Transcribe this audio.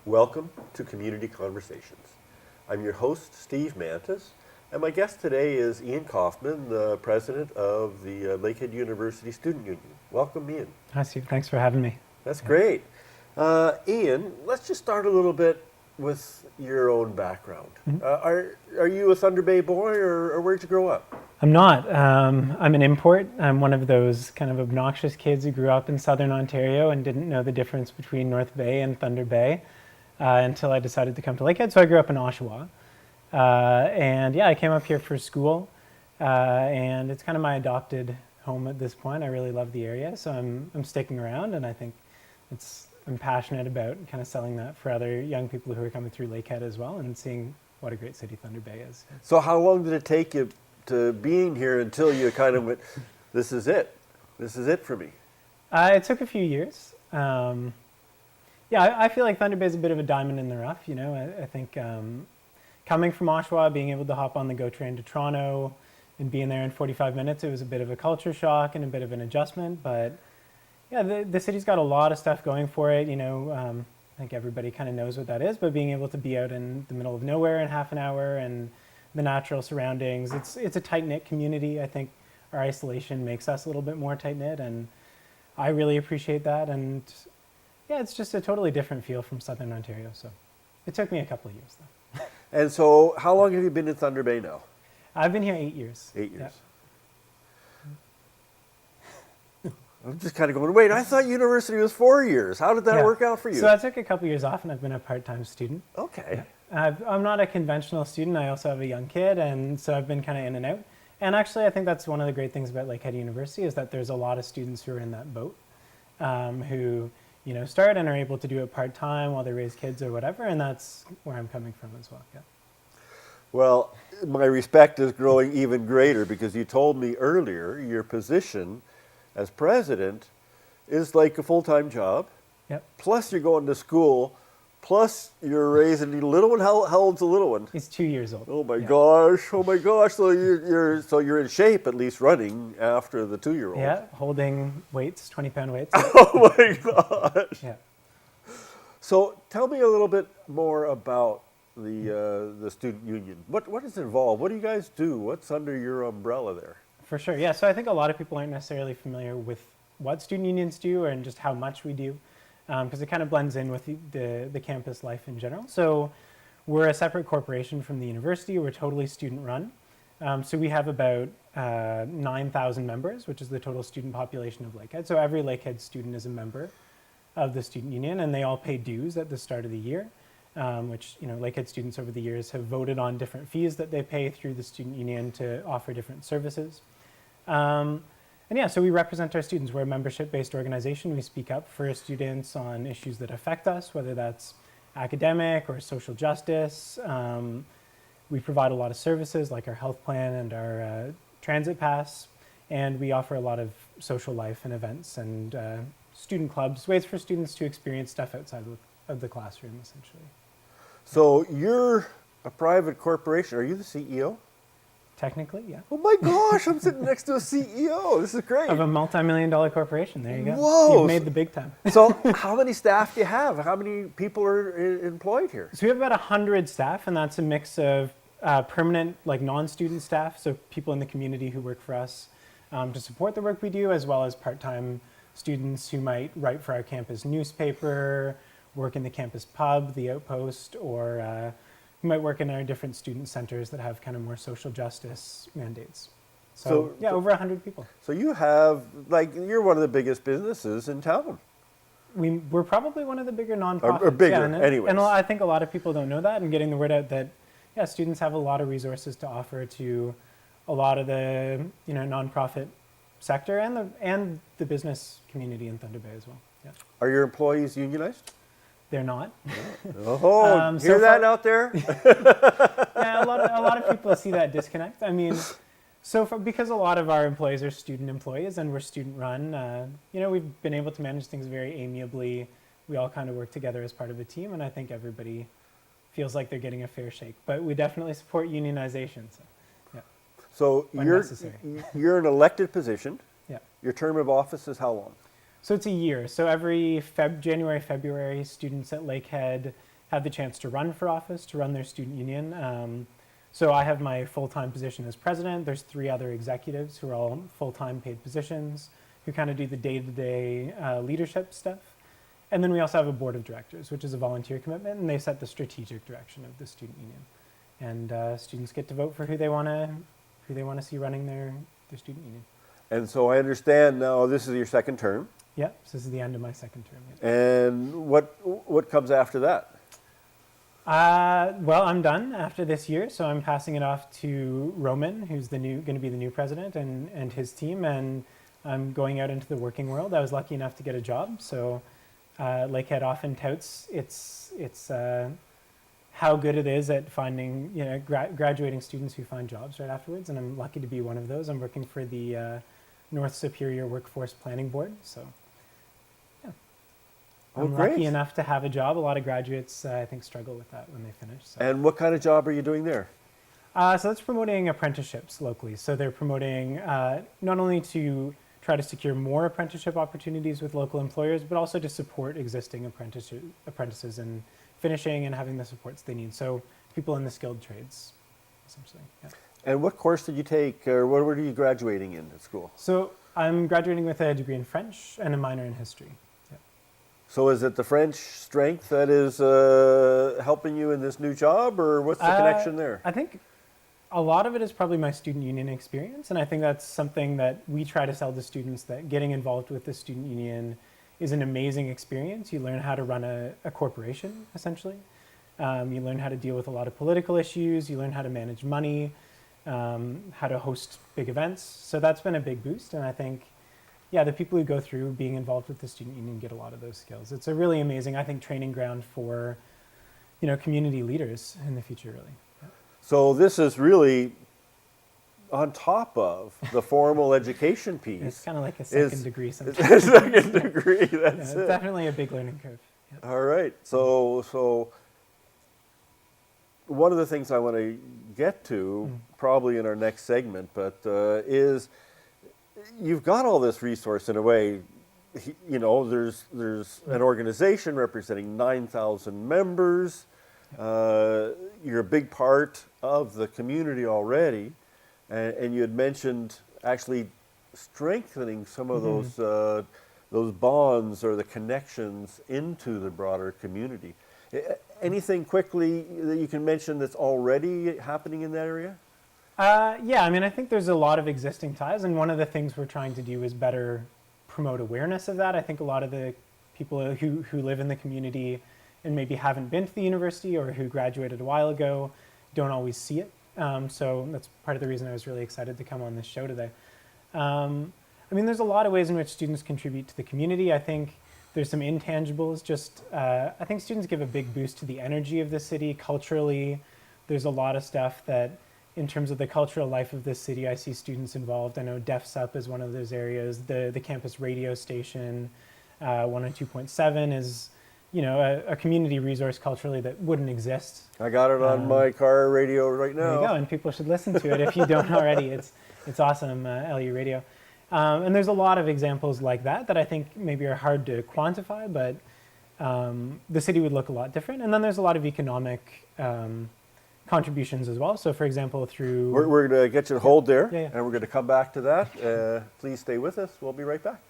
Welcome to Community Conversations. I'm your host, Steve Mantis, and my guest today is Ian Kaufman, the president of the Lakehead University Student Union. Welcome, Ian. Hi, Steve. Thanks for having me. That's great. Ian, let's just start a little bit with your own background. Are you a Thunder Bay boy, or where'd you grow up? I'm not. I'm an import. I'm one of those kind of obnoxious kids who grew up in southern Ontario and didn't know the difference between North Bay and Thunder Bay until I decided to come to Lakehead. So I grew up in Oshawa. And yeah, I came up here for school. And it's kind of my adopted home at this point. I really love the area. So I'm sticking around, and I think I'm passionate about kind of selling that for other young people who are coming through Lakehead as well and seeing what a great city Thunder Bay is. So how long did it take you to being here until you kind of went, this is it for me? It took a few years. I feel like Thunder Bay is a bit of a diamond in the rough. You know, I think coming from Oshawa, being able to hop on the GO train to Toronto and being there in 45 minutes, it was a bit of a culture shock and a bit of an adjustment. But yeah, the city's got a lot of stuff going for it. You know, I think everybody kind of knows what that is, but being able to be out in the middle of nowhere in half an hour and the natural surroundings, it's a tight-knit community. I think our isolation makes us a little bit more tight-knit, and I really appreciate that. And yeah, it's just a totally different feel from Southern Ontario. So it took me a couple of years, though. And so how long have you been in Thunder Bay now? I've been here 8 years. 8 years. Yeah. I'm just kind of going, wait, I thought university was 4 years. How did that work out for you? So I took a couple years off, and I've been a part-time student. Okay. Yeah. I'm not a conventional student. I also have a young kid, and so I've been kind of in and out. And actually, I think that's one of the great things about Lakehead University is that there's a lot of students who are in that boat, who start and are able to do it part-time while they raise kids or whatever, and that's where I'm coming from as well. Yeah. Well, my respect is growing even greater because you told me earlier your position as president is like a full-time job. Yep. Plus you're going to school, plus you're raising a little one. How old's the little one? He's 2 years old. Oh my gosh! So you're in shape, at least running after the 2-year-old. Yeah, holding weights, 20-pound weights. Oh my gosh! Yeah. So tell me a little bit more about the student union. What is involved? What do you guys do? What's under your umbrella there? For sure, yeah. So I think a lot of people aren't necessarily familiar with what student unions do and just how much we do, because it kind of blends in with the campus life in general. So we're a separate corporation from the university. We're totally student-run. So we have about 9,000 members, which is the total student population of Lakehead. So every Lakehead student is a member of the student union, and they all pay dues at the start of the year, which Lakehead students over the years have voted on different fees that they pay through the student union to offer different services. And yeah, so we represent our students. We're a membership-based organization. We speak up for students on issues that affect us, whether that's academic or social justice. We provide a lot of services like our health plan and our transit pass, and we offer a lot of social life and events and student clubs, ways for students to experience stuff outside of the classroom, essentially. So you're a private corporation. Are you the CEO? Technically, yeah. Oh my gosh, I'm sitting next to a CEO. This is great. Of a multi-million-dollar corporation. There you go. Whoa. You've made the big time. So how many staff do you have? How many people are employed here? So we have about 100 staff, and that's a mix of permanent, like non-student staff, so people in the community who work for us to support the work we do, as well as part-time students who might write for our campus newspaper, work in the campus pub, the Outpost, or who might work in our different student centers that have kind of more social justice mandates. So yeah, over 100 people. So you have, you're one of the biggest businesses in town. We're probably one of the bigger nonprofits. Or bigger, yeah, anyways. And I think a lot of people don't know that, and getting the word out that, yeah, students have a lot of resources to offer to a lot of the nonprofit sector and the business community in Thunder Bay as well. Yeah. Are your employees unionized? They're not. Oh, hear that out there? Yeah, a lot of people see that disconnect. I mean, because a lot of our employees are student employees and we're student run, we've been able to manage things very amiably. We all kind of work together as part of a team, and I think everybody feels like they're getting a fair shake. But we definitely support unionization. So, yeah. So you're an elected position. Yeah. Your term of office is how long? So it's a year. So every January, February, students at Lakehead have the chance to run for office, to run their student union. So I have my full-time position as president. There's 3 other executives who are all full-time paid positions who kind of do the day-to-day leadership stuff. And then we also have a board of directors, which is a volunteer commitment, and they set the strategic direction of the student union. And students get to vote for who they want to see running their student union. And so I understand now this is your second term. Yeah, so this is the end of my second term. Yeah. And what comes after that? Well, I'm done after this year, so I'm passing it off to Roman, who's going to be the new president, and his team, and I'm going out into the working world. I was lucky enough to get a job, so Lakehead often touts its how good it is at finding graduating students who find jobs right afterwards, and I'm lucky to be one of those. I'm working for the North Superior Workforce Planning Board, so yeah. I'm lucky enough to have a job. A lot of graduates, I think, struggle with that when they finish. So. And what kind of job are you doing there? So that's promoting apprenticeships locally. So they're promoting not only to try to secure more apprenticeship opportunities with local employers, but also to support existing apprentices in finishing and having the supports they need. So people in the skilled trades, essentially. Yeah. And what course did you take, or what were you graduating in at school? So I'm graduating with a degree in French and a minor in history. Yeah. So is it the French strength that is helping you in this new job, or what's the connection there? I think a lot of it is probably my student union experience, and I think that's something that we try to sell to students, that getting involved with the student union is an amazing experience. You learn how to run a corporation, essentially. You learn how to deal with a lot of political issues. You learn how to manage money, how to host big events. So that's been a big boost, and I think, yeah, the people who go through being involved with the student union get a lot of those skills. It's a really amazing, I think, training ground for, community leaders in the future, really. Yeah. So this is really on top of the formal education piece. It's kind of like a second degree sometimes. It's a second degree, that's It's it. definitely a big learning curve. Yeah. All right, so one of the things I want to get to, probably in our next segment, but is you've got all this resource in a way. There's an organization representing 9,000 members. You're a big part of the community already, and you had mentioned actually strengthening some of those bonds or the connections into the broader community. Anything quickly that you can mention that's already happening in that area? Yeah, I think there's a lot of existing ties, and one of the things we're trying to do is better promote awareness of that. I think a lot of the people who live in the community and maybe haven't been to the university or who graduated a while ago don't always see it. So that's part of the reason I was really excited to come on this show today. There's a lot of ways in which students contribute to the community. I think there's some intangibles. I think students give a big boost to the energy of the city culturally. There's a lot of stuff that, in terms of the cultural life of this city, I see students involved. I know Def's Up is one of those areas. The campus radio station, 102.7 is, a community resource culturally that wouldn't exist. I got it on my car radio right now. There you go, and people should listen to it if you don't already. It's awesome, LU radio. And there's a lot of examples like that I think maybe are hard to quantify, but the city would look a lot different. And then there's a lot of economic contributions as well. So for example, through... We're going to get you to hold there, Yeah. and we're going to come back to that. Please stay with us. We'll be right back.